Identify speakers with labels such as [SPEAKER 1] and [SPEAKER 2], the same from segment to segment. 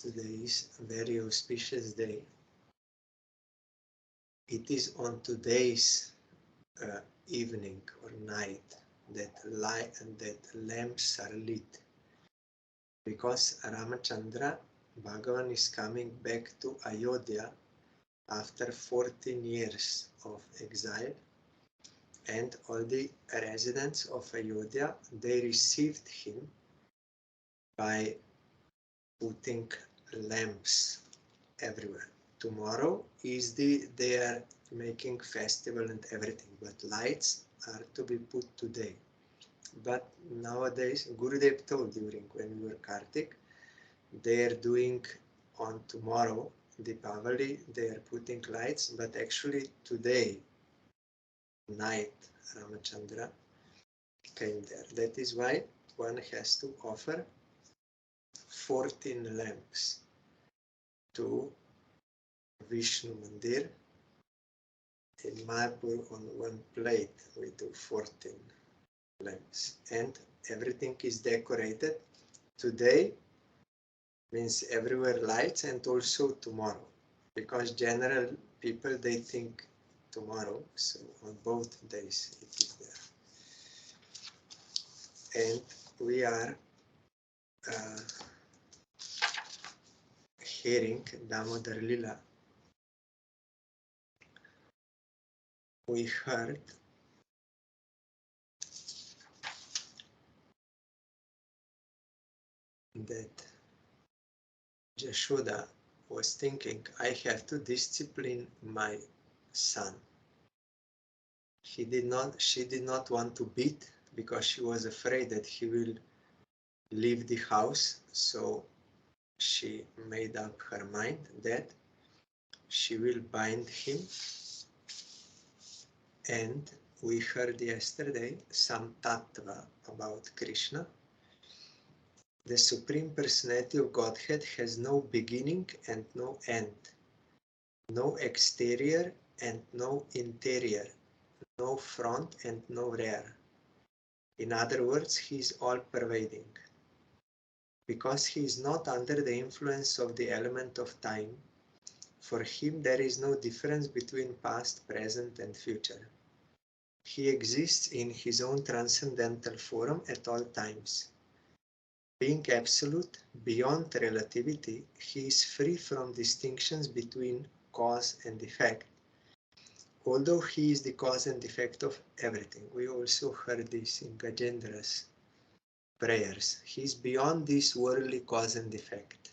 [SPEAKER 1] Today is a very auspicious day. It is on today's evening or night that light and that lamps are lit, because Ramachandra, Bhagavan, is coming back to Ayodhya after 14 years of exile, and all the residents of Ayodhya, they received him by putting lamps everywhere. Tomorrow is they are making festival and everything, but lights are to be put today. But nowadays, Gurudev told during when we were Kartik, they are doing on tomorrow, Deepavali, they are putting lights, but actually today night Ramachandra came there. That is why one has to offer 14 lamps to Vishnu Mandir. In Mayapur, on one plate we do 14 lamps, and everything is decorated. Today means everywhere lights, and also tomorrow, because general people, they think tomorrow, so on both days it is there. And we are hearing Damodar Lila. We heard that Jashoda was thinking, I have to discipline my son. She did not want to beat, because she was afraid that he will leave the house. So she made up her mind that she will bind him. And we heard yesterday some tattva about Krishna. The Supreme Personality of Godhead has no beginning and no end, no exterior and no interior, no front and no rear. In other words, he is all-pervading. Because he is not under the influence of the element of time, for him there is no difference between past, present, and future. He exists in his own transcendental form at all times. Being absolute, beyond relativity, he is free from distinctions between cause and effect, although he is the cause and effect of everything. We also heard this in Gajendra's prayers. He is beyond this worldly cause and effect.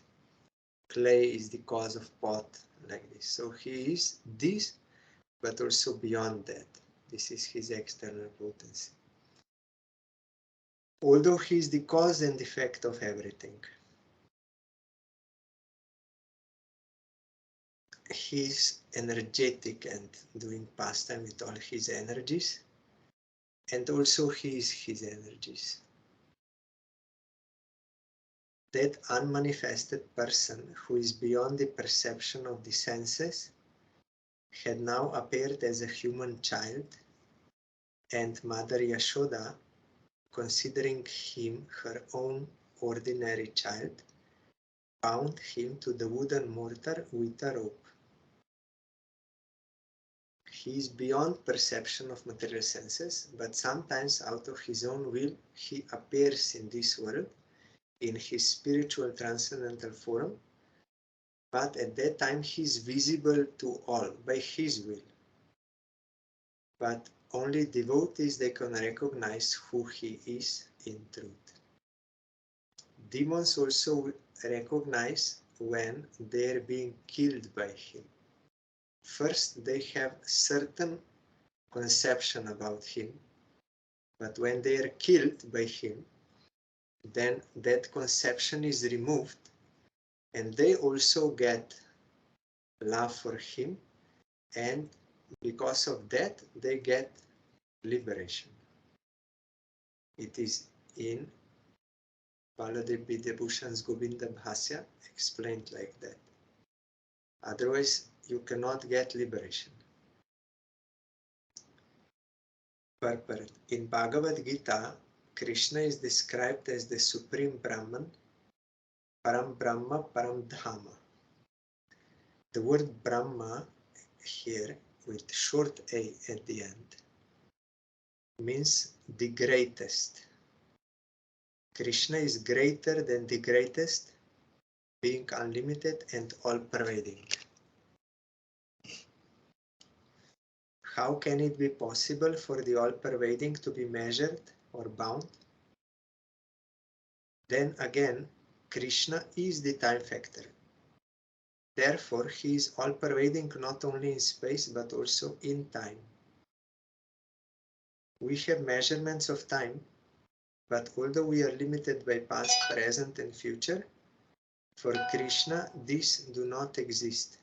[SPEAKER 1] Clay is the cause of pot, like this. So he is this, but also beyond that. This is his external potency. Although he is the cause and effect of everything. He is energetic and doing pastime with all his energies, and also he is his energies. That unmanifested person who is beyond the perception of the senses had now appeared as a human child, and Mother Yashoda, considering him her own ordinary child, bound him to the wooden mortar with a rope. He is beyond perception of material senses, but sometimes out of his own will he appears in this world in his spiritual transcendental form, but at that time he is visible to all by his will. But only devotees, they can recognize who he is in truth. Demons also recognize when they are being killed by him. First, they have certain conception about him, but when they are killed by him, then that conception is removed, and they also get love for him, and because of that they get liberation. It is in Baladev Vidyabhushan's Govinda Bhasya explained like that. Otherwise you cannot get liberation. Purport. In Bhagavad Gita, Krishna is described as the Supreme Brahman, Param Brahma, Param Dhama. The word Brahma here with short a at the end means the greatest. Krishna is greater than the greatest, being unlimited and all-pervading. How can it be possible for the all-pervading to be measured or bound? Then again, Krishna is the time factor. Therefore, he is all-pervading not only in space but also in time. We have measurements of time, but although we are limited by past, present and future, for Krishna these do not exist.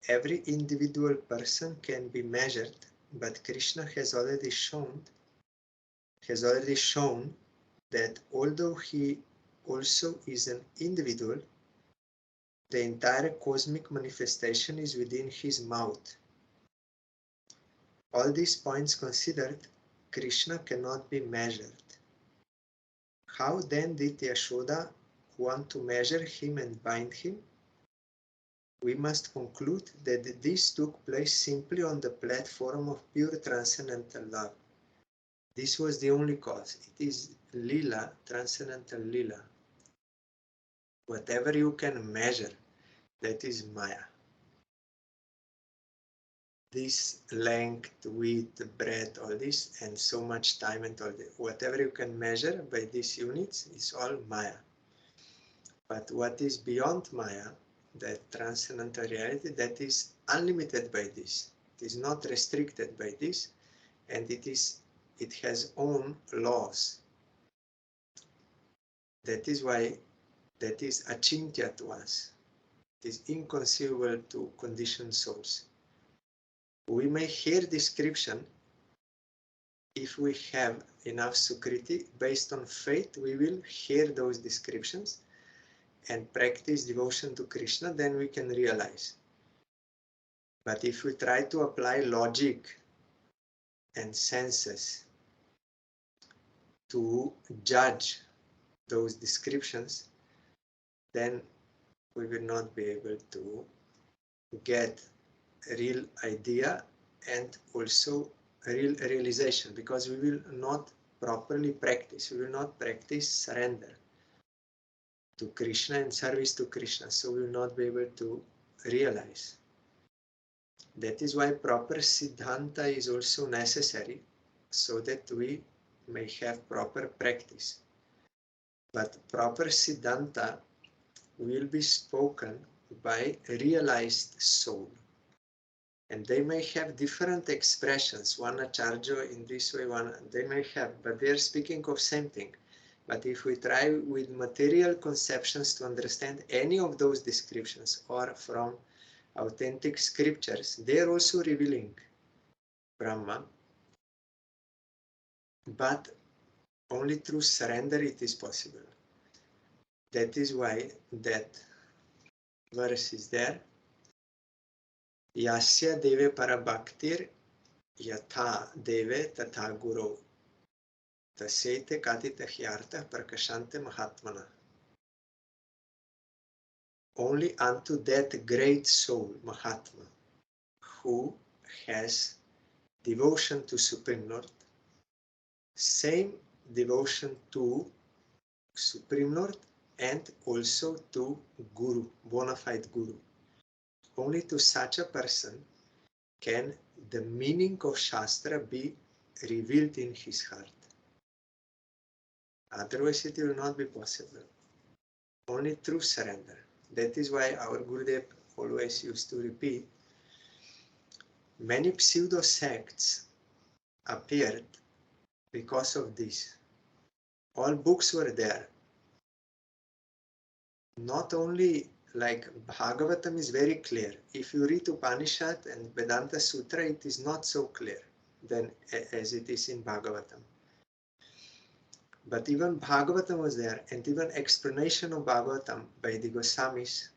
[SPEAKER 1] Every individual person can be measured, but Krishna has already shown that although he also is an individual, the entire cosmic manifestation is within his mouth. All these points considered, Krishna cannot be measured. How then did Yashoda want to measure him and bind him? We must conclude that this took place simply on the platform of pure transcendental love. This was the only cause. It is Lila, transcendental Lila. Whatever you can measure, that is Maya. This length, width, breadth, all this, and so much time and all this, whatever you can measure by these units is all Maya. But what is beyond Maya, that transcendental reality, that is unlimited by this. It is not restricted by this, and it has own laws. That is why that is achintya to us. It is inconceivable to conditioned souls. We may hear description if we have enough sukriti. Based on faith, we will hear those descriptions and practice devotion to Krishna, then we can realize. But if we try to apply logic and senses to judge those descriptions, then we will not be able to get a real idea and also real realization, because we will not properly practice. We will not practice surrender to Krishna and service to Krishna, so we will not be able to realize. That is why proper siddhanta is also necessary, so that we may have proper practice. But proper siddhanta will be spoken by a realized soul. And they may have different expressions, one acharya in this way, one they may have, but they are speaking of same thing. But if we try with material conceptions to understand any of those descriptions or from authentic scriptures, they are also revealing Brahma, but only through surrender it is possible. That is why that verse is there. Yasya deve parabhaktir yatha deve tatha guru tasete kadita hyarta prakashante mahatmana. Only unto that great soul, Mahatma, who has devotion to Supreme Lord, same devotion to Supreme Lord and also to Guru, bona fide Guru. Only to such a person can the meaning of Shastra be revealed in his heart. Otherwise it will not be possible. Only through surrender. That is why our Gurudev always used to repeat, many pseudo sects appeared because of this. All books were there. Not only like Bhagavatam is very clear. If you read Upanishad and Vedanta Sutra, it is not so clear than as it is in Bhagavatam. But even Bhagavatam was there, and even explanation of Bhagavatam by the Goswamis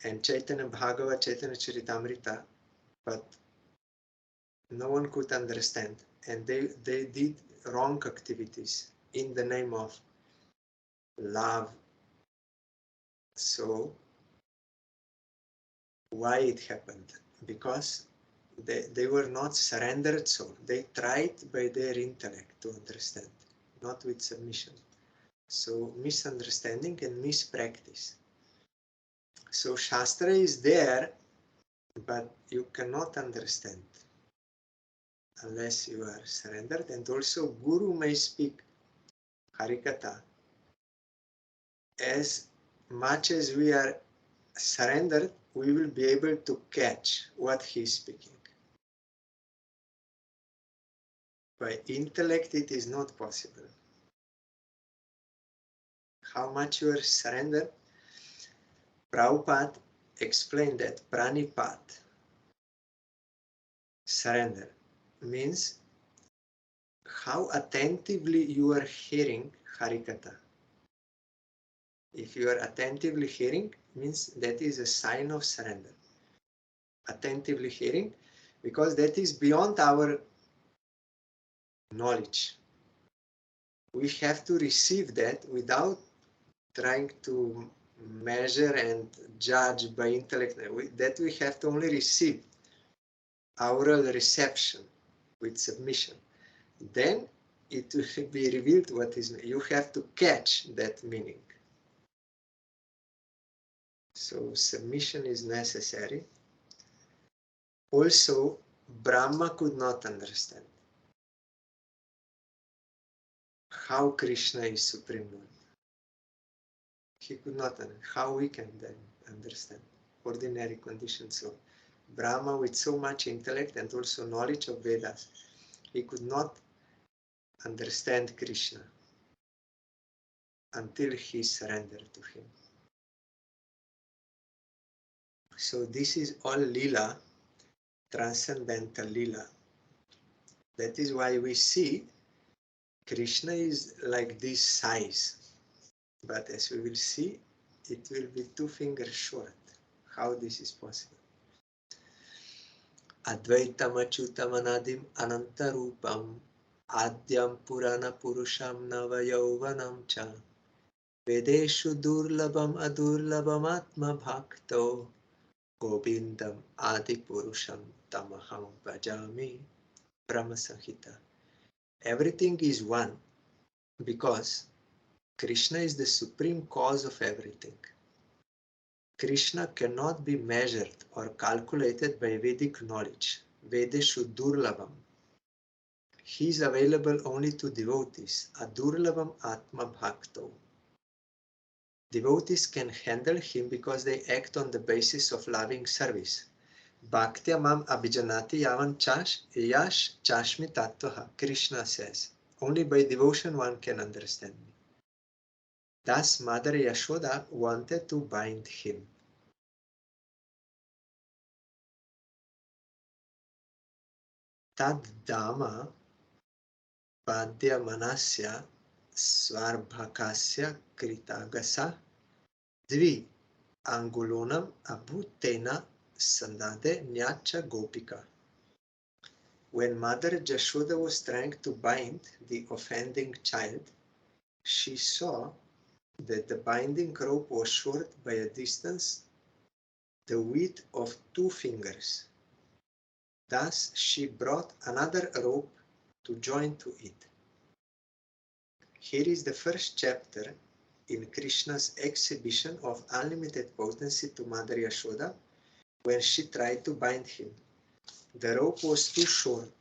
[SPEAKER 1] and Chaitanya Bhagavad, Chaitanya Charitamrita, but no one could understand, and they did wrong activities in the name of love So why it happened? Because they were not surrendered soul. They tried by their intellect to understand, not with submission. So misunderstanding and mispractice. So Shastra is there, but you cannot understand unless you are surrendered. And also Guru may speak Harikatha. As much as we are surrendered, we will be able to catch what he is speaking. By intellect, it is not possible. How much you are surrendered? Prabhupada explained that pranipat, surrender, means how attentively you are hearing Harikatha. If you are attentively hearing, means that is a sign of surrender. Attentively hearing, because that is beyond our knowledge. We have to receive that without trying to measure and judge by intellect. That we have to only receive. Oral reception with submission. Then it will be revealed what is. You have to catch that meaning. So submission is necessary. Also, Brahma could not understand how Krishna is Supreme Lord. He could not understand. How we can then understand ordinary conditions of Brahma with so much intellect and also knowledge of Vedas. He could not understand Krishna until he surrendered to him. So this is all Lila, transcendental Lila. That is why we see Krishna is like this size. But as we will see, it will be 2 fingers short. How this is possible? Advaitam achyutam anadim anantarupam adyam purana purusham navayauvanam cha vedeshu durlabam adurlabam atma bhakto govindam adi purusham tamaham bhajami Brahma Samhita. Everything is one because Krishna is the supreme cause of everything. Krishna cannot be measured or calculated by Vedic knowledge. Vedeshu durlabam. He is available only to devotees. Adurlabam atma bhakto. Devotees can handle him because they act on the basis of loving service. Bhaktya mam abhijanati yavan yash chashmi tattvaha. Krishna says, only by devotion one can understand me. Thus Mother Yashoda wanted to bind him. Tad dama padya manasya svarbhakasya kritagasa dvi angulonam abhutena sandade nyacha gopika. When Mother Yashoda was trying to bind the offending child, she saw that the binding rope was short by a distance the width of 2 fingers. Thus she brought another rope to join to it. Here is the first chapter in Krishna's exhibition of unlimited potency to Mother Yashoda when she tried to bind him. The rope was too short.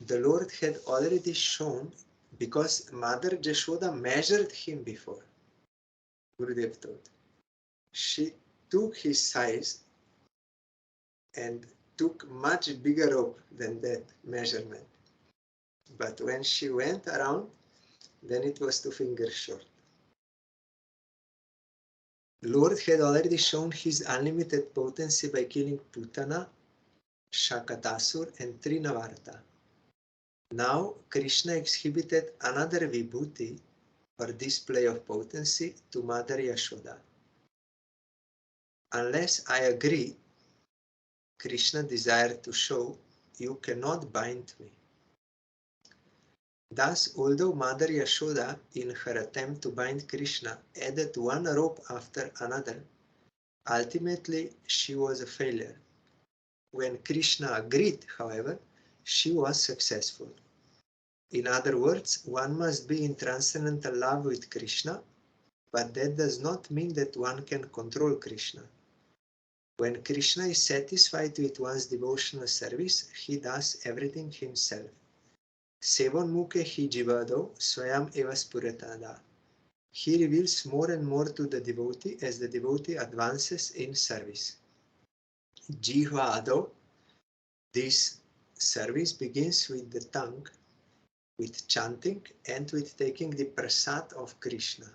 [SPEAKER 1] The Lord had already shown because Mother Yashoda measured him before. Gurudev told. She took his size and took much bigger rope than that measurement. But when she went around, then it was 2 fingers short. Lord had already shown his unlimited potency by killing Putana, Shakatasur and Trinavarta. Now Krishna exhibited another vibhuti or display of potency to Mother Yashoda. Unless I agree, Krishna desired to show, you cannot bind me. Thus, although Mother Yashoda, in her attempt to bind Krishna, added one rope after another, ultimately she was a failure. When Krishna agreed, however, she was successful. In other words, one must be in transcendental love with Krishna, but that does not mean that one can control Krishna. When Krishna is satisfied with one's devotional service, he does everything himself. Sevonmukhe hi jivado swayam eva spuretada. He reveals more and more to the devotee as the devotee advances in service. Jihva ado, this service begins with the tongue, with chanting and with taking the prasad of Krishna.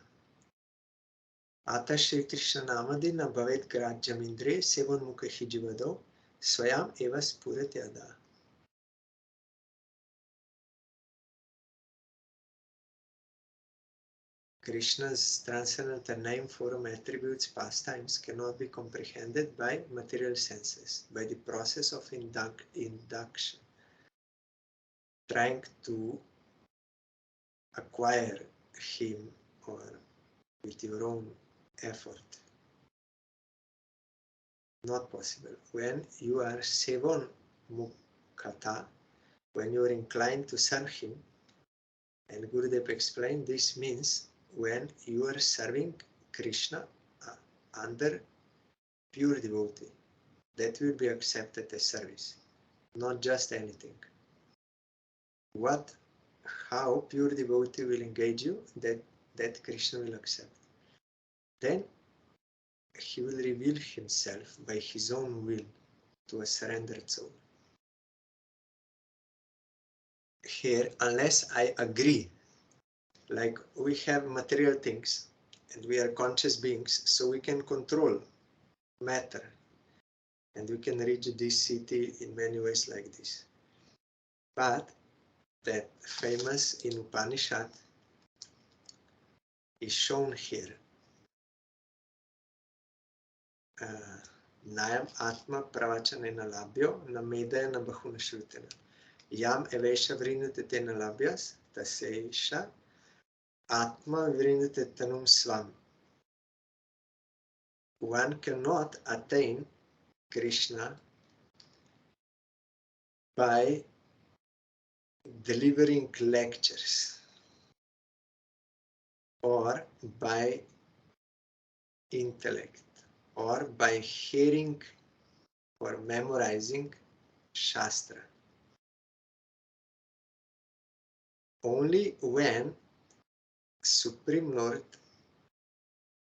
[SPEAKER 1] Ata Shri Krishna Namadina Bhavet Grajyamindre Sevonmukhe hi jivado swayam eva spuretada. Krishna's transcendental name, form, attributes, pastimes cannot be comprehended by material senses, by the process of induction, trying to acquire him or with your own effort. Not possible. When you are sevon mukhata, when you are inclined to serve him, and Gurudev explained this means when you are serving Krishna under pure devotee, that will be accepted as service, not just anything. How pure devotee will engage you, that Krishna will accept. Then he will reveal himself by his own will to a surrendered soul. Here, unless I agree, like we have material things and we are conscious beings, so we can control matter and we can reach this city in many ways like this. But that famous in Upanishad is shown here. Nayam Atma Pravachanena Labhyo Namedena Bahuna Shrutena Yam Evesha Vrinutena Labhyas Taseisha Atma Vrinutatanum Svam. One cannot attain Krishna by delivering lectures or by intellect or by hearing or memorizing Shastra. Only when Supreme Lord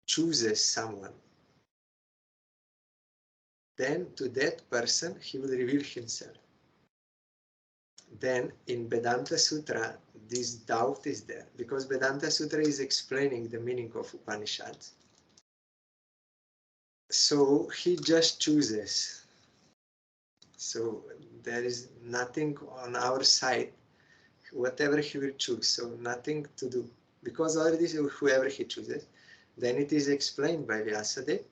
[SPEAKER 1] chooses someone, then to that person he will reveal himself. Then in Vedanta Sutra, this doubt is there, because Vedanta Sutra is explaining the meaning of Upanishads. So he just chooses. So there is nothing on our side, whatever he will choose, so nothing to do. Because already whoever he chooses, then it is explained by Vyasadeva.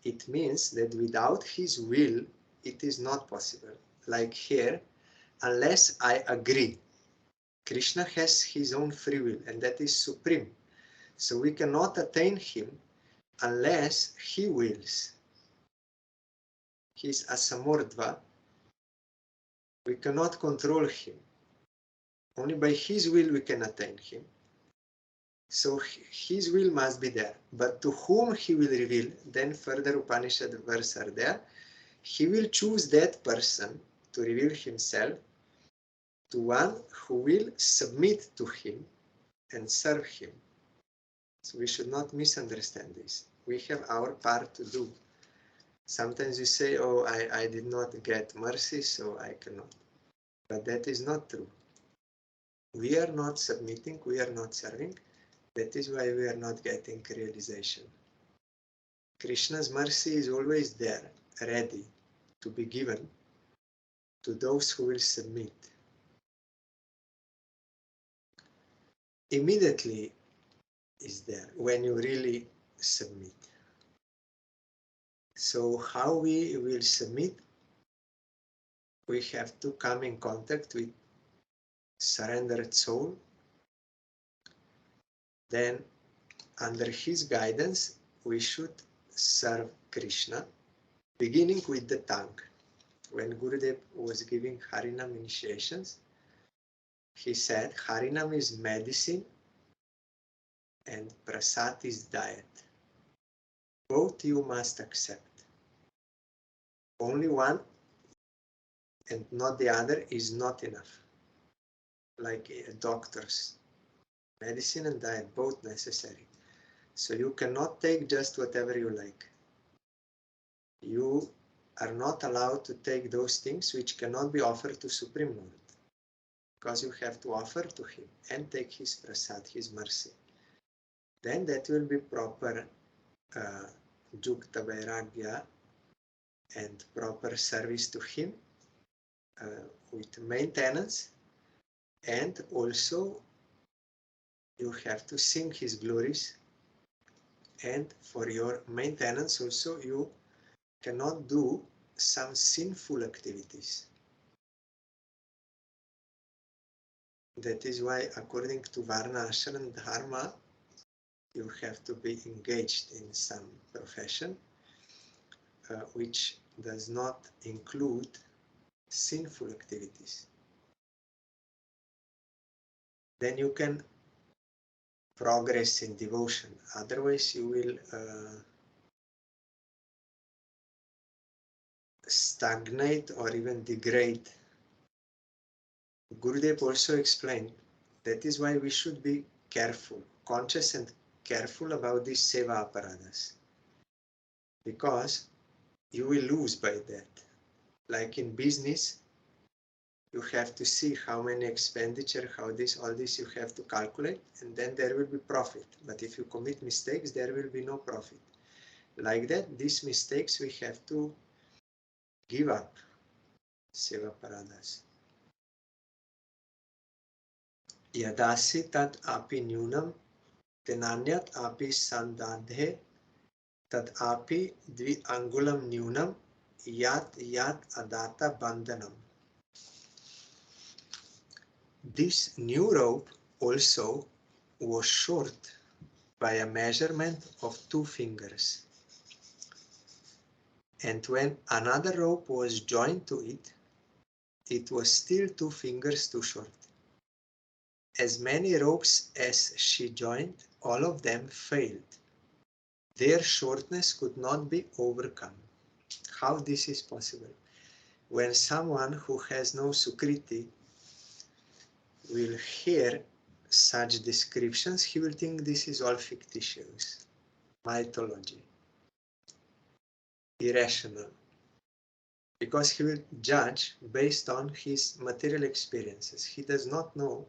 [SPEAKER 1] It means that without his will, it is not possible. Like here, unless I agree, Krishna has his own free will, and that is supreme. So we cannot attain him unless he wills. He is asamordva. We cannot control him. Only by his will we can attain him. So his will must be there. But to whom he will reveal, then further Upanishad verses are there. He will choose that person to reveal himself to one who will submit to him and serve him. So we should not misunderstand this. We have our part to do. Sometimes you say, oh, I did not get mercy, so I cannot. But that is not true. We are not submitting, we are not serving. That is why we are not getting realization. Krishna's mercy is always there, ready to be given to those who will submit. Immediately is there when you really submit. So how we will submit? We have to come in contact with surrendered soul, then under his guidance we should serve Krishna, beginning with the tongue. When Gurudev was giving Harinam initiations, he said Harinam is medicine and Prasad is diet. Both you must accept. Only one and not the other is not enough. Like doctors, medicine and diet, both necessary. So you cannot take just whatever you like. You are not allowed to take those things which cannot be offered to Supreme Lord, because you have to offer to him and take his prasad, his mercy. Then that will be proper Jukta Vairagya and proper service to him with maintenance, and also you have to sing his glories, and for your maintenance also you cannot do some sinful activities. That is why according to Varna, Ashram and Dharma, you have to be engaged in some profession which does not include sinful activities. Then you can progress in devotion. Otherwise you will stagnate or even degrade. Gurudev also explained that is why we should be careful, conscious and careful about these seva aparadas, because you will lose by that. Like in business, you have to see how many expenditure, how this, all this you have to calculate, and then there will be profit. But if you commit mistakes, there will be no profit. Like that, these mistakes we have to give up. Seva paradas. Yadasi tat api nyunam tenanyat api sandadhe tad api dvi angulam nyunam yat adata bandhanam. This new rope also was short by a measurement of 2 fingers. And when another rope was joined to it, it was still 2 fingers too short. As many ropes as she joined, all of them failed. Their shortness could not be overcome. How this is possible? When someone who has no Sukriti will hear such descriptions, he will think this is all fictitious, mythology, irrational, because he will judge based on his material experiences. He does not know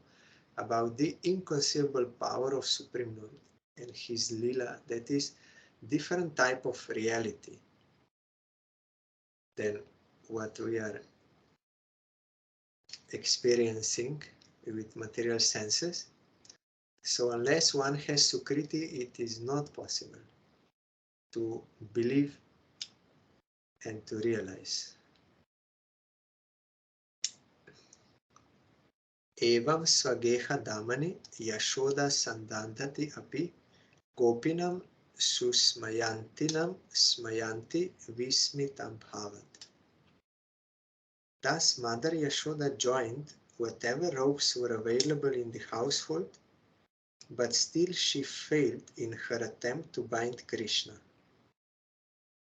[SPEAKER 1] about the inconceivable power of Supreme Lord and his Lila, that is different type of reality than what we are experiencing with material senses. So unless one has Sukriti, it is not possible to believe and to realize. Evam swageha damani yashoda sandandhati api gopinam susmayantinam smayanti vismitam bhavat. Thus Mother Yashoda joined whatever ropes were available in the household, but still she failed in her attempt to bind Krishna.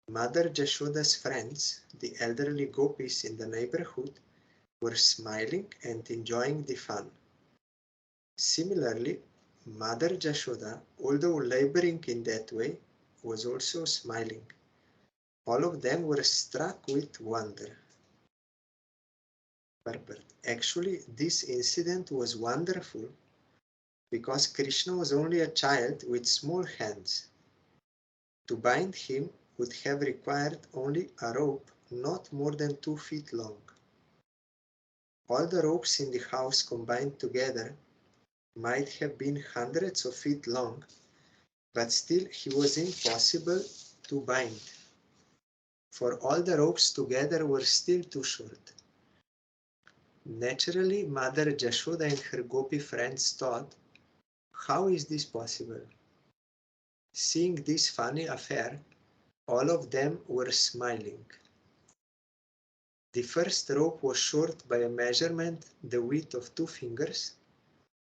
[SPEAKER 1] Mother Yashoda's friends, the elderly gopis in the neighborhood, were smiling and enjoying the fun. Similarly, Mother Yashoda, although laboring in that way, was also smiling. All of them were struck with wonder. Actually, this incident was wonderful because Krishna was only a child with small hands. To bind him would have required only a rope not more than 2 feet long. All the ropes in the house combined together might have been hundreds of feet long, but still he was impossible to bind, for all the ropes together were still too short. Naturally, Mother Jashoda and her Gopi friends thought, how is this possible? Seeing this funny affair, all of them were smiling. The first rope was short by a measurement the width of 2 fingers,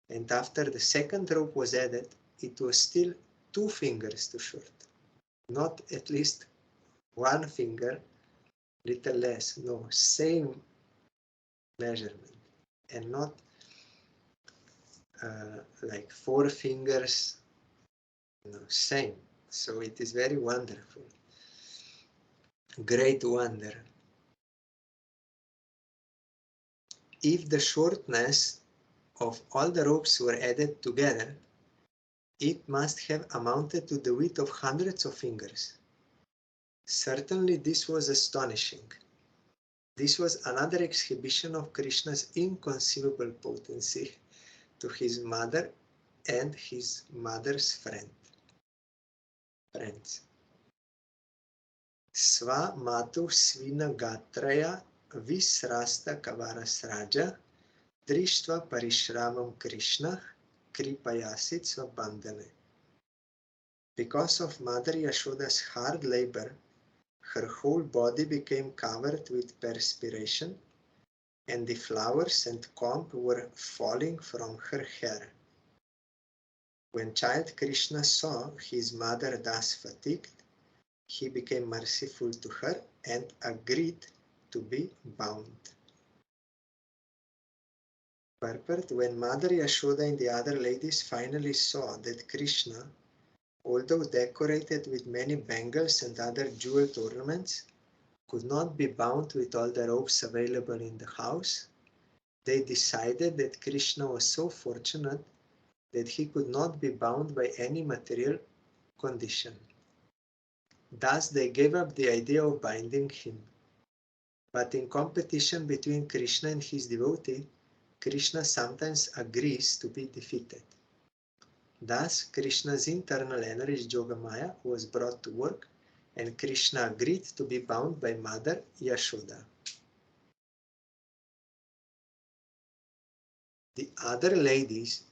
[SPEAKER 1] and after the second rope was added, it was still 2 fingers too short. Not at least 1 finger, little less, no, same measurement, and not like 4 fingers, no, same. So it is very wonderful. Great wonder. If the shortness of all the ropes were added together, it must have amounted to the width of hundreds of fingers. Certainly this was astonishing. This was another exhibition of Krishna's inconceivable potency to his mother and his mother's friends. Sva matu svina gatraya visrasta kavarasraja drishtva parishramam Krishna kripayasit svabandhane. Because of Mother Yashoda's hard labor, her whole body became covered with perspiration, and the flowers and comb were falling from her hair. When child Krishna saw his mother thus fatigued, he became merciful to her and agreed to be bound. Purport: when Mother Yashoda and the other ladies finally saw that Krishna, although decorated with many bangles and other jeweled ornaments, could not be bound with all the ropes available in the house, they decided that Krishna was so fortunate that he could not be bound by any material condition. Thus they gave up the idea of binding him. But in competition between Krishna and his devotee, Krishna sometimes agrees to be defeated. Thus, Krishna's internal energy, Yogamaya, was brought to work, and Krishna agreed to be bound by Mother Yashoda. The other ladies,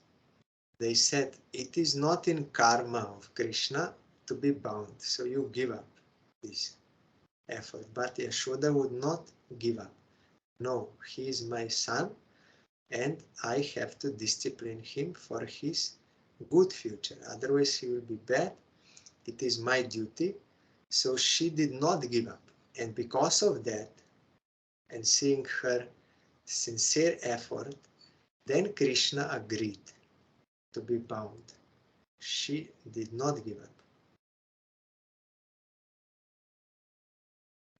[SPEAKER 1] they said, it is not in karma of Krishna to be bound, so you give up this effort. But Yashoda would not give up. No, he is my son, and I have to discipline him for his good future. Otherwise he will be bad. It is my duty. So she did not give up. And because of that, and seeing her sincere effort, then Krishna agreed to be bound. She did not give up.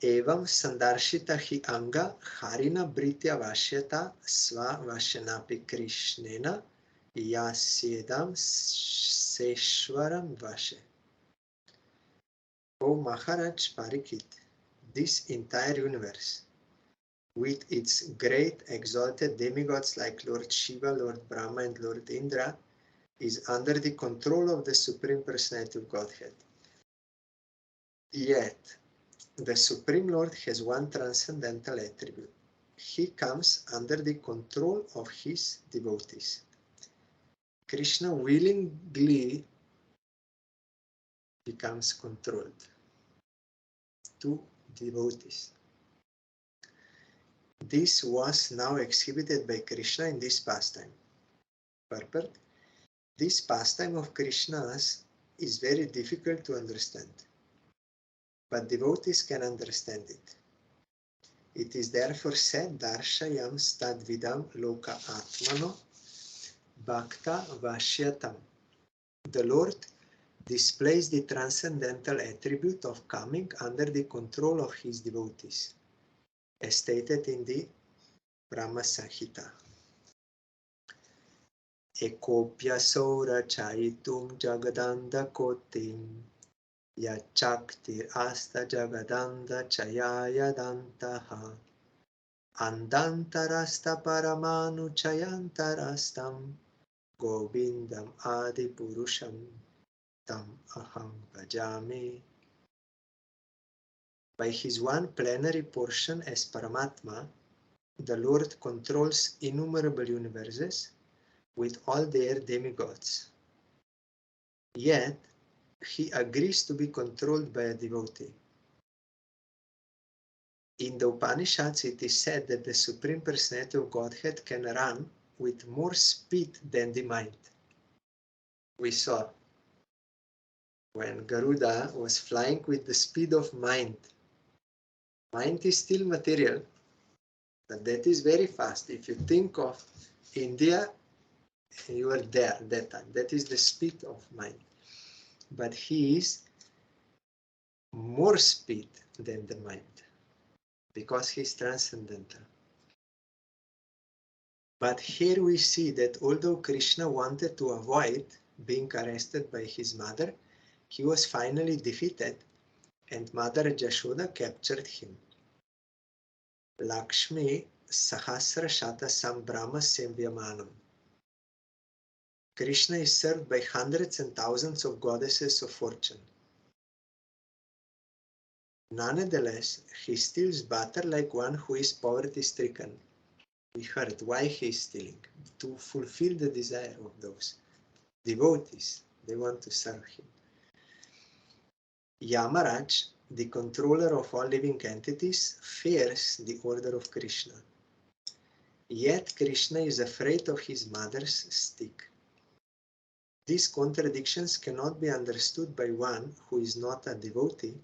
[SPEAKER 1] Evam sandarshita hi anga harina britya vashyata sva vashyanapi krishnena yasyedam seshwaram vashe. O Maharaj Parikit, this entire universe, with its great exalted demigods like Lord Shiva, Lord Brahma, and Lord Indra, is under the control of the Supreme Personality of Godhead. Yet, the Supreme Lord has one transcendental attribute. He comes under the control of his devotees. Krishna willingly becomes controlled to devotees. This was now exhibited by Krishna in this pastime. Purport: this pastime of Krishna's is very difficult to understand, but devotees can understand it. It is therefore said, Darshayam stadvidam loka atmano bhakta vashyatam. The Lord displays the transcendental attribute of coming under the control of his devotees, as stated in the Brahma Samhita. Ekopya sora chaitum jagadanda kotim yachaktir asta jagadanda chayayadantaha andantarasta paramanu chayantarastam govindam adi purusham tam aham bhajami. By his one plenary portion as Paramatma, the Lord controls innumerable universes with all their demigods. Yet, he agrees to be controlled by a devotee. In the Upanishads, it is said that the Supreme Personality of Godhead can run with more speed than the mind. We saw when Garuda was flying with the speed of mind. Mind is still material, but that is very fast. If you think of India, you are there that time. That is the speed of mind. But he is more speed than the mind because he is transcendental. But here we see that although Krishna wanted to avoid being arrested by his mother, he was finally defeated and Mother Jashoda captured him. Lakshmi Sahasra Shata Sambrahma Semvyamanam. Krishna is served by hundreds and thousands of goddesses of fortune. Nonetheless, he steals butter like one who is poverty-stricken. We heard why he is stealing, to fulfill the desire of those devotees. They want to serve him. Yamaraj, the controller of all living entities, fears the order of Krishna. Yet Krishna is afraid of his mother's stick. These contradictions cannot be understood by one who is not a devotee,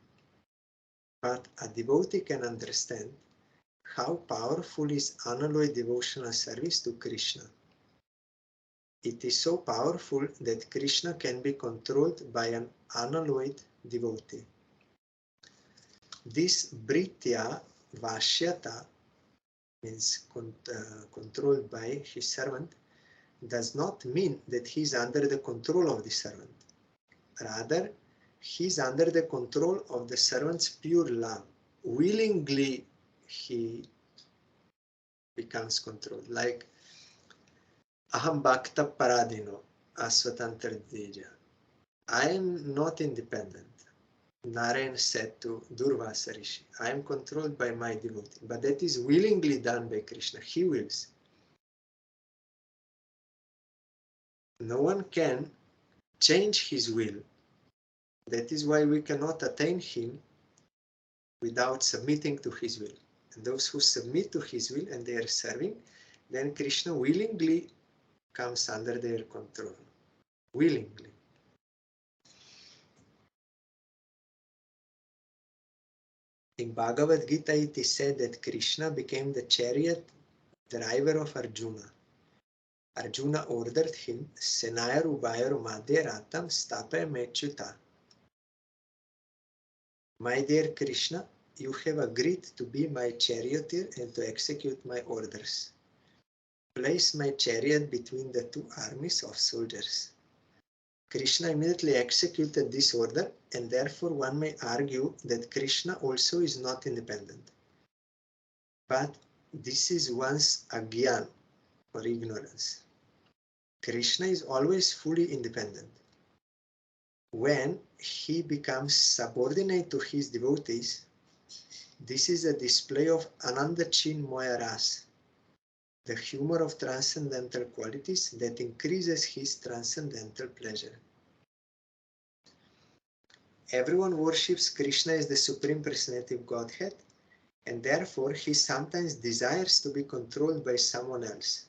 [SPEAKER 1] but a devotee can understand how powerful is unalloyed devotional service to Krishna. It is so powerful that Krishna can be controlled by an unalloyed devotee. This Britya Vashyata means controlled by his servant does not mean that he is under the control of the servant. Rather, he is under the control of the servant's pure love. Willingly, he becomes controlled. Like Aham Bhakta Paradino, Asvatantra Dvija. I am not independent. Narayan said to Durvasa Rishi, I am controlled by my devotee. But that is willingly done by Krishna. He wills. No one can change his will. That is why we cannot attain him without submitting to his will. And those who submit to his will and they are serving, then Krishna willingly comes under their control. Willingly. In Bhagavad Gita, it is said that Krishna became the chariot driver of Arjuna. Arjuna ordered him, Senayar Ubayar Madhya Ratam Stapaya Mechyuta. My dear Krishna, you have agreed to be my charioteer and to execute my orders. Place my chariot between the two armies of soldiers. Krishna immediately executed this order, and therefore one may argue that Krishna also is not independent. But this is one's agyan, or ignorance. Krishna is always fully independent. When he becomes subordinate to his devotees, this is a display of Ananda Chinmaya Ras, the humor of transcendental qualities that increases his transcendental pleasure. Everyone worships Krishna as the Supreme Personality of Godhead, and therefore he sometimes desires to be controlled by someone else.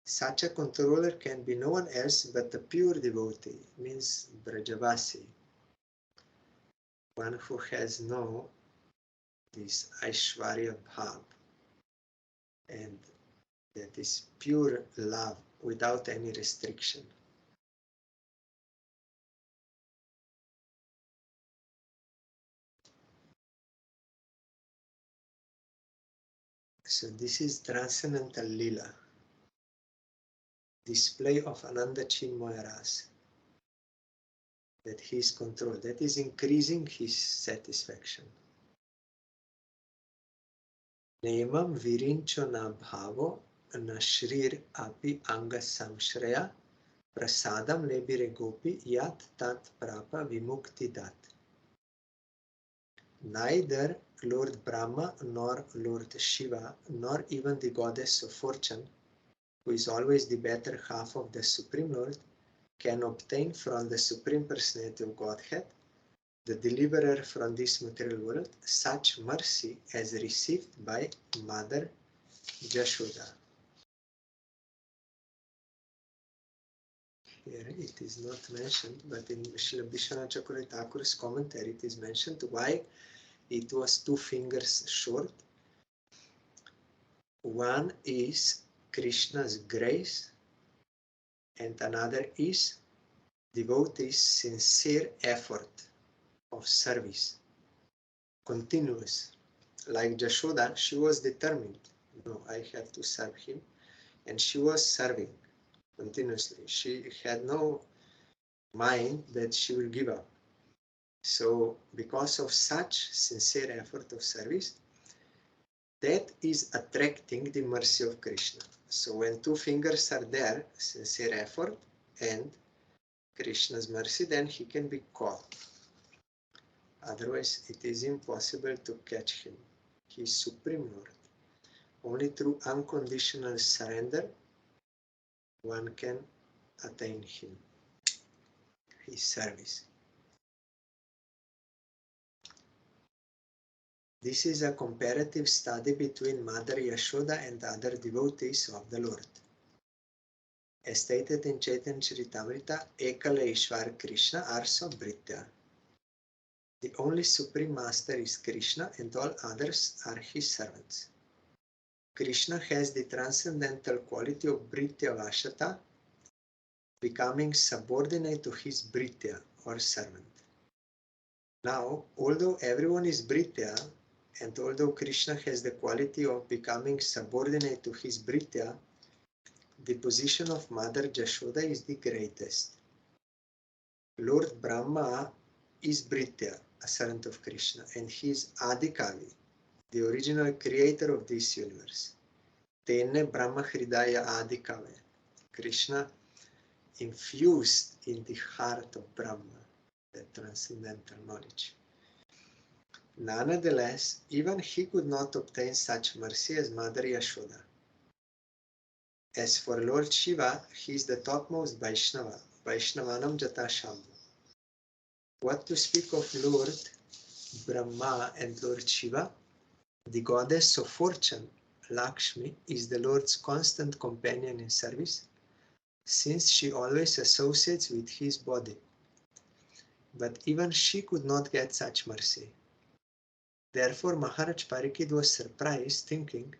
[SPEAKER 1] Such a controller can be no one else but the pure devotee, means Brajavasi, one who has no this Aishwarya Bhav, and that is pure love without any restriction. So this is transcendental Lila, display of Ananda Chinmaya Ras, that he is controlled, that is increasing his satisfaction. Nemam virincho na bhavo na shrir api anga samshraya prasadam lebire gopi yat tat prapa vimukti dat. Neither Lord Brahma nor Lord Shiva, nor even the goddess of fortune, who is always the better half of the Supreme Lord, can obtain from the Supreme Personality of Godhead, the deliverer from this material world, such mercy as received by Mother Jashoda. Here it is not mentioned, but in Srila Vishwanath Chakravarti Thakur's commentary it is mentioned why it was 2 fingers short. One is Krishna's grace and another is devotee's sincere effort of service, continuous. Like Jashoda, she was determined, no, I have to serve him, and she was serving continuously. She had no mind that she will give up. So because of such sincere effort of service, that is attracting the mercy of Krishna. So when 2 fingers are there, sincere effort and Krishna's mercy, then he can be caught. Otherwise, it is impossible to catch him. He is Supreme Lord. Only through unconditional surrender one can attain him, his service. This is a comparative study between Mother Yashoda and other devotees of the Lord. As stated in Chaitanya Charitamrita, Ekala Ishwar Krishna Arso Britya. The only Supreme Master is Krishna and all others are his servants. Krishna has the transcendental quality of Britya Vashata, becoming subordinate to his Britya or servant. Now, although everyone is Britya, and although Krishna has the quality of becoming subordinate to his Britya, the position of Mother Jashoda is the greatest. Lord Brahma is Britya, a servant of Krishna, and he is Adikavi, the original creator of this universe. Tene Brahma Hridaya Adikave. Krishna infused in the heart of Brahma the transcendental knowledge. Nonetheless, even he could not obtain such mercy as Mother Yashoda. As for Lord Shiva, he is the topmost Vaishnava, Vaishnavanam Jata Shambhu. What to speak of Lord Brahma and Lord Shiva? The goddess of fortune, Lakshmi, is the Lord's constant companion in service, since she always associates with his body. But even she could not get such mercy. Therefore, Maharaj Parikshit was surprised, thinking,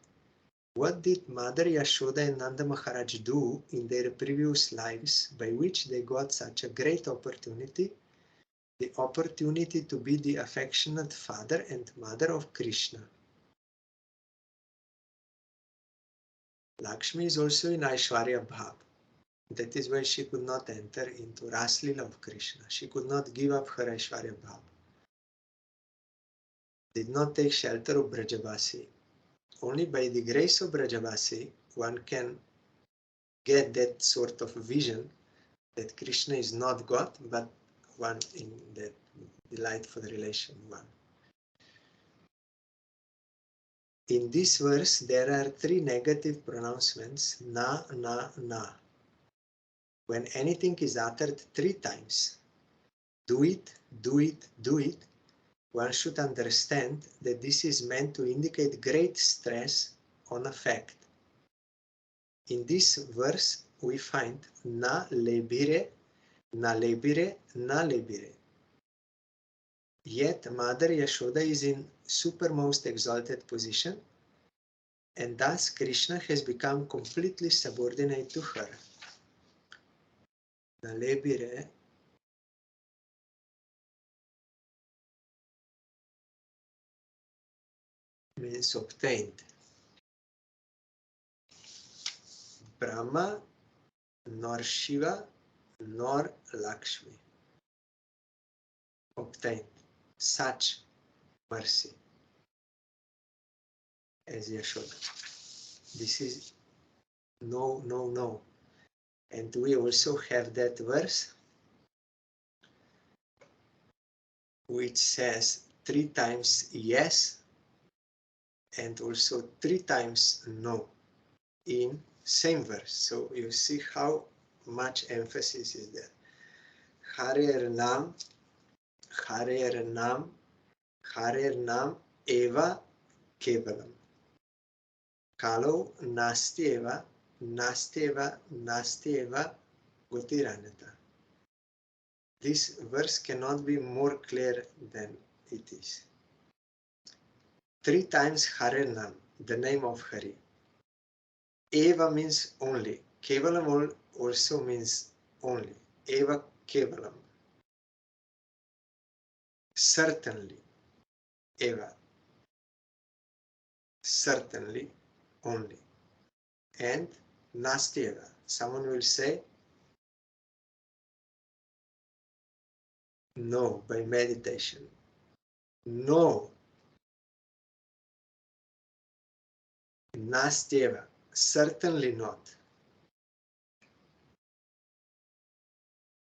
[SPEAKER 1] what did Mother Yashoda and Nanda Maharaj do in their previous lives by which they got such a great opportunity, the opportunity to be the affectionate father and mother of Krishna? Lakshmi is also in Aishwarya Bhav. That is why she could not enter into Ras Lila of Krishna. She could not give up her Aishwarya Bhav. Did not take shelter of Brajavasi. Only by the grace of Brajavasi one can get that sort of vision that Krishna is not God, but one in that delightful relation one. In this verse, there are 3 negative pronouncements, na, na, na. When anything is uttered 3 times, do it, do it, do it, one should understand that this is meant to indicate great stress on a fact. In this verse, we find na lebire, na lebire, na lebire. Yet Mother Yashoda is in supermost exalted position, and thus Krishna has become completely subordinate to her. Na lebire means obtained. Brahma, nor Shiva, nor Lakshmi obtained such mercy as Yashoda. This is no, no, no. And we also have that verse which says 3 times yes and also 3 times no in same verse. So you see how much emphasis is there. Harer Nam, Harer Nam, Harer Nam Eva Kevalam. Kalo Nastieva, Nastieva, Nastieva Gotiranata. This verse cannot be more clear than it is. 3 times Hare Nam, the name of Hari. Eva means only. Kevalam also means only. Eva Kevalam. Certainly. Eva. Certainly. Only. And Nastyeva. Someone will say, no, by meditation. No. Nastyeva. Certainly not.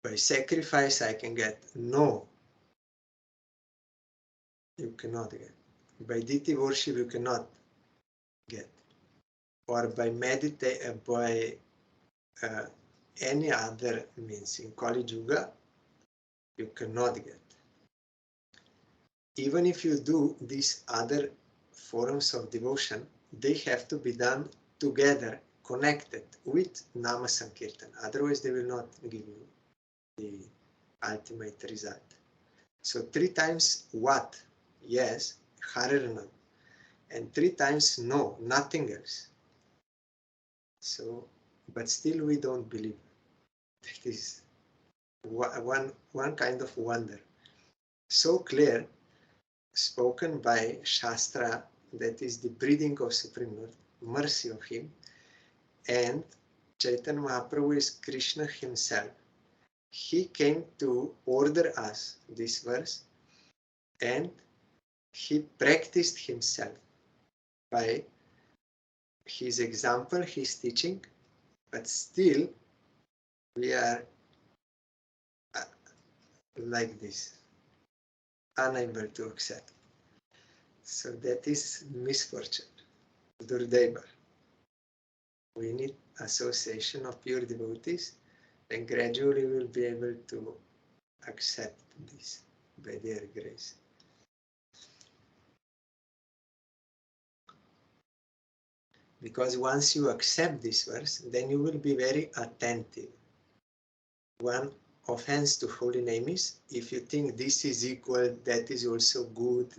[SPEAKER 1] By sacrifice I can get. No. You cannot get. By deity worship you cannot get. Or by meditate, by any other means. In Kali Yuga, you cannot get. Even if you do these other forms of devotion, they have to be done together, connected with Nama Sankirtan. Otherwise, they will not give you the ultimate result. So 3 times what? Yes, Haranam. And 3 times no, nothing else. So, but still we don't believe. That is one kind of wonder. So clear, spoken by Shastra, that is the breathing of Supreme Lord, mercy of Him, and Chaitanya Mahaprabhu is Krishna Himself. He came to order us this verse, and He practiced Himself by His example, His teaching, but still we are like this, unable to accept. So that is misfortune, Durdeva. We need association of pure devotees, and gradually we'll be able to accept this by their grace. Because once you accept this verse, then you will be very attentive. One offense to holy name is, if you think this is equal, that is also good,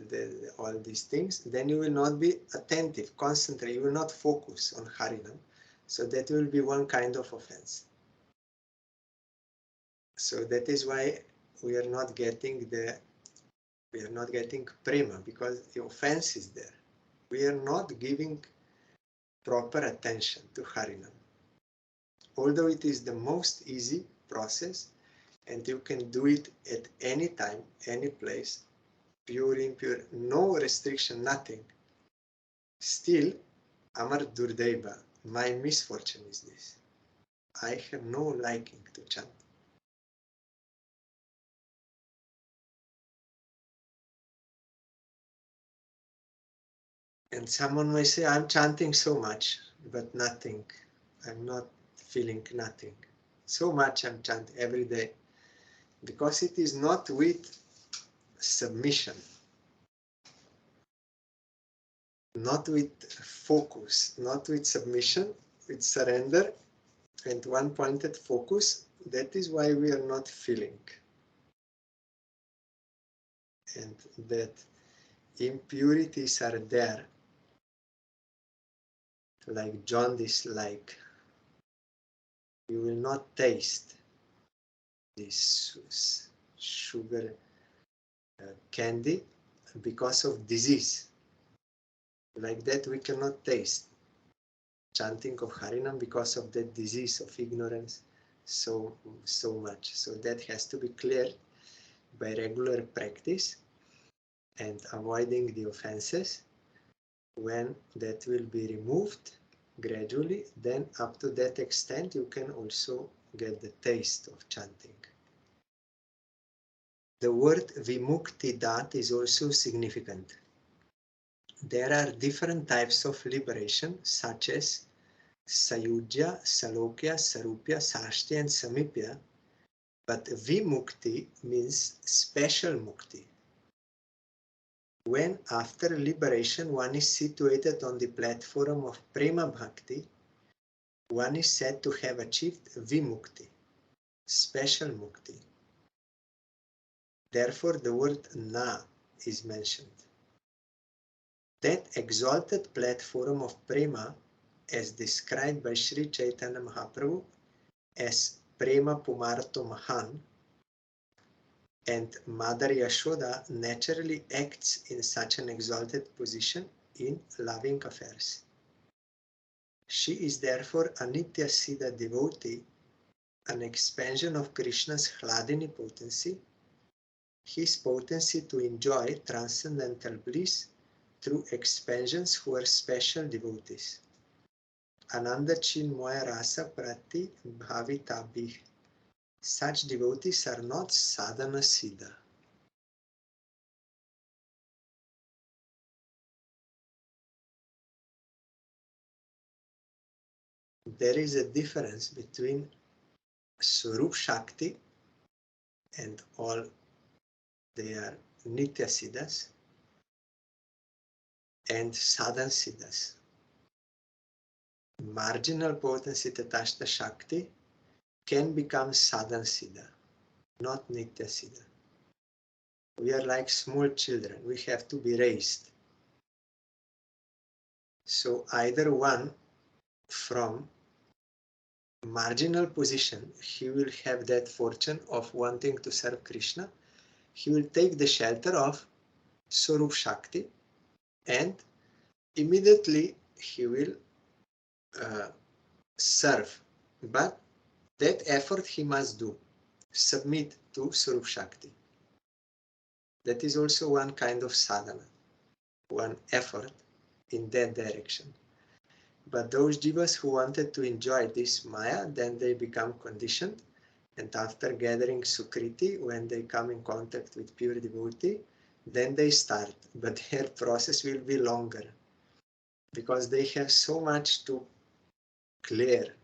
[SPEAKER 1] all these things, then you will not be attentive, concentrate, you will not focus on Harinam. So that will be one kind of offense. So that is why we are not getting prema, because the offense is there. We are not giving proper attention to Harinam. Although it is the most easy process, and you can do it at any time, any place, pure, impure, no restriction, nothing. Still, Amar Durdeva, my misfortune is this. I have no liking to chant. And someone may say, I'm chanting so much, but nothing. I'm not feeling nothing. So much I'm chanting every day. Because it is not with submission, not with focus, not with submission, with surrender and one-pointed focus. That is why we are not feeling. And that impurities are there, like jaundice, like you will not taste this sugar candy because of disease. Like that we cannot taste chanting of Harinam because of that disease of ignorance so much. So that has to be cleared by regular practice and avoiding the offenses. When that will be removed gradually, then up to that extent you can also get the taste of chanting. The word Vimukti Dat is also significant. There are different types of liberation, such as Sayujya, Salokya, Sarupya, Sashti, and Samipya, but Vimukti means special mukti. When after liberation one is situated on the platform of Prema Bhakti, one is said to have achieved Vimukti, special mukti. Therefore the word Na is mentioned. That exalted platform of Prema, as described by Sri Chaitanya Mahaprabhu as Prema Pumarto Mahan, and Mother Yashoda naturally acts in such an exalted position in loving affairs. She is therefore a Nitya Siddha devotee, an expansion of Krishna's Hladini potency, his potency to enjoy transcendental bliss through expansions who are special devotees. Ananda Chinmaya Rasa Prati Bhavitabhi. Such devotees are not sadhana siddha. There is a difference between Swarup Shakti and all they are Nitya Siddhas and Sadhan Siddhas. Marginal potency Tatashta Shakti can become Sadhan Siddha, not Nitya Siddha. We are like small children, we have to be raised. So either one from marginal position, he will have that fortune of wanting to serve Krishna. He will take the shelter of Swarup Shakti and immediately he will serve. But that effort he must do, submit to Swarup Shakti. That is also one kind of sadhana, one effort in that direction. But those jivas who wanted to enjoy this Maya, then they become conditioned, and after gathering Sukriti, when they come in contact with pure devotee, then they start. But their process will be longer because they have so much to clear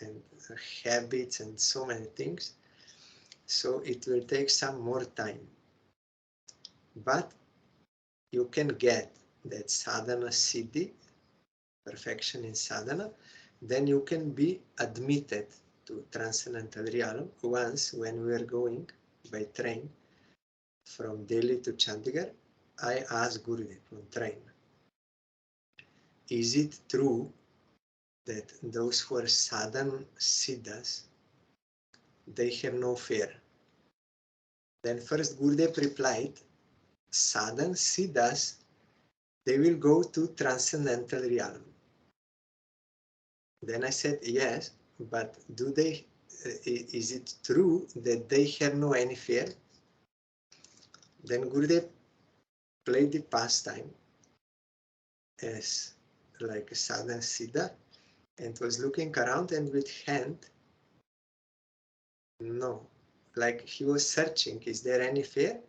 [SPEAKER 1] and habits and so many things. So it will take some more time. But you can get that sadhana siddhi, perfection in sadhana, then you can be admitted to transcendental realm. Once when we were going by train from Delhi to Chandigarh, I asked Gurudev on train, is it true that those who are sadhan siddhas, they have no fear? Then first Gurudev replied, sadhan siddhas, they will go to transcendental realm. Then I said, yes, but do they, is it true that they have no any fear? Then Gurudev played the pastime as like a sadhan siddha and was looking around and with hand, no, like he was searching, is there any fear?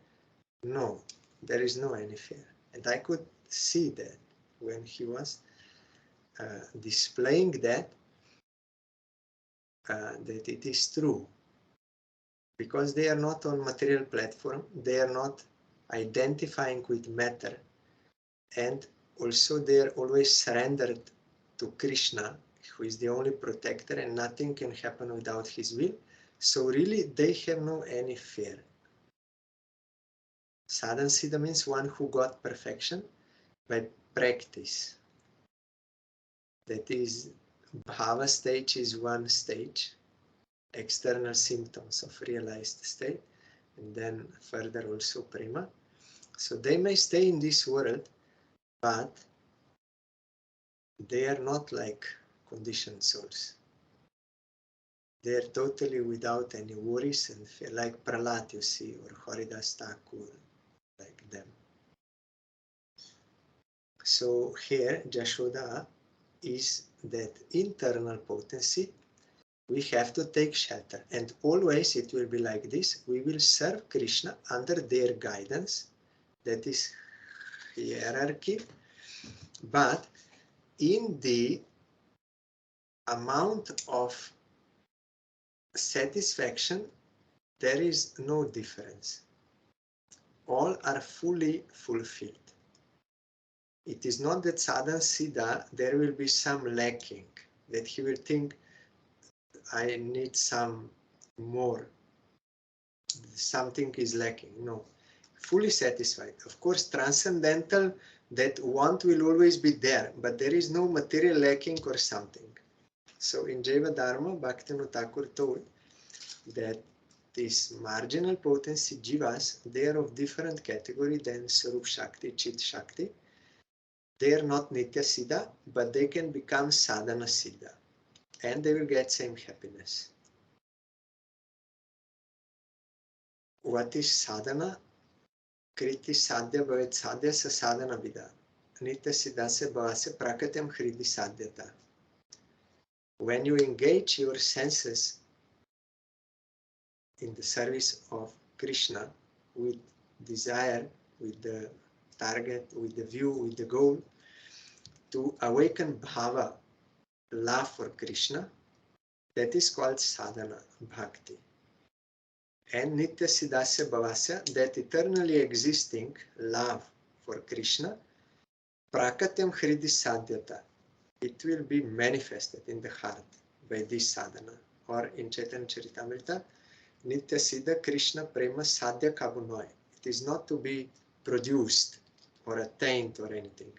[SPEAKER 1] No, there is no any fear. And I could see that when he was displaying that it is true. Because they are not on material platform, they are not identifying with matter, and also they are always surrendered to Krishna, who is the only protector and nothing can happen without his will. So really they have no any fear. Sadhan siddha means one who got perfection by practice. That is, bhava stage is one stage, external symptoms of realized state, and then further also prema. So they may stay in this world, but they are not like conditioned souls. They are totally without any worries and fear, like Prahlad, you see, or Haridas Thakur, like them. So here, Jashoda is that internal potency We have to take shelter, and always it will be like this. We will serve Krishna under their guidance, that is hierarchy, but in the amount of satisfaction there is no difference. All are fully fulfilled. It is not that sadhana siddha there will be some lacking, that he will think I need some more, something is lacking. No, fully satisfied. Of course, transcendental, that want will always be there, but there is no material lacking or something. So in Jaiva Dharma, Bhaktivinoda Thakur told that these marginal potency jivas, they are of different category than Sarup Shakti, Chit Shakti. They are not Nitya Siddha, but they can become Sadhana Siddha, and they will get same happiness. What is sadhana? Kriti sadhya bhavet sadhya sa sadhana vida. Nitya siddha se bhavase prakatyam hridi sadhyata. When you engage your senses in the service of Krishna with desire, with the target, with the view, with the goal, to awaken bhava, love for Krishna, that is called sadhana, bhakti. And Nitya Siddhasya Bhavasya, that eternally existing love for Krishna, Prakatyam Hridi Sadhyata, it will be manifested in the heart by this sadhana. Or in Chaitanya Charitamrita, Nitya Siddha Krishna Prema Sadhya Kabunoi. It is not to be produced or attained or anything.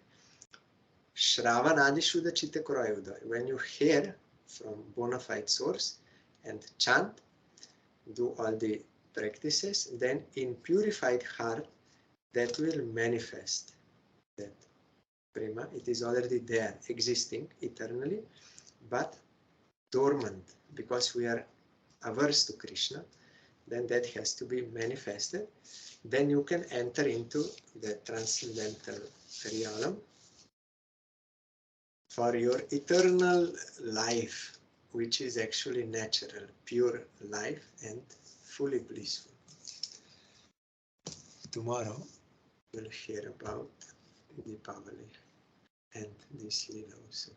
[SPEAKER 1] Shravan Adi Shuddha Chitta Korayudai. When you hear from bona fide source and chant, do all the practices, then in purified heart that will manifest that prema. It is already there, existing eternally, but dormant, because we are averse to Krishna. Then that has to be manifested. Then you can enter into the transcendental realm for your eternal life, which is actually natural, pure life and fully blissful. Tomorrow we'll hear about Deepavali and this Lila also.